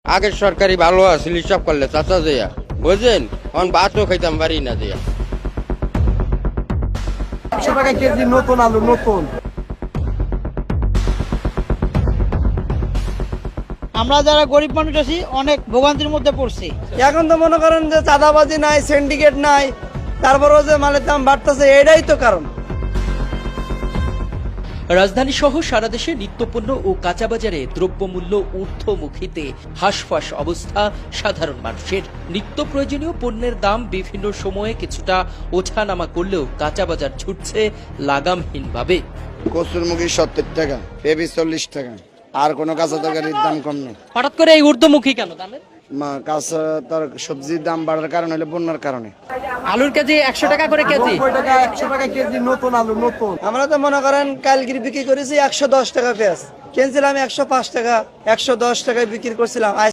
আগের সরকারি ভালো আছিল হিসাব করলে চাচা যেয়া বুঝলেন এখন ভাতও খাইতাম পারি না যেয়া 100 টাকা কেজি নতুন আলু নতুন। আমরা যারা গরিব মানুষ আছি অনেক ভোগান্তির মধ্যে পড়ছি। এখন তো মনে করেন যে চাঁদাবাজি নাই, সিন্ডিকেট নাই, তারপরেও যে মালের দাম বাড়তেছে, এটাই তো কারণ। রাজধানী সহ সারা দেশে নিত্যপণ্য ও কাঁচাবাজারে দ্রব্যমূল্য ঊর্ধ্বমুখীতে হাঁসফাঁস অবস্থা সাধারণ মানুষের। নিত্য প্রয়োজনীয় পণ্যের দাম বিভিন্ন সময়ে কিছুটা ওঠানামা করলেও কাঁচাবাজার ছুটছে লাগামহীনভাবে। কচুরমুখী 70 টাকা, পেঁপে 40 টাকা, আর কোনো কাঁচা তরকারির দাম কম নেই। হঠাৎ করে এই ঊর্ধ্বমুখী কেন দামের? কাঁচা তার সবজির দাম বাড়ার কারণে হলে বন্যার কারণে। আলুর কেজি 100 টাকা করে কেজি। 100 টাকা কেজি নতুন আলু নতুন। আমরা তো মনে করেন কালগিরি বিক্রি করেছি 110 টাকা পেঁয়াজ, কিনছিলাম 105 টাকা, 110 টাকায় বিক্রি করছিলাম।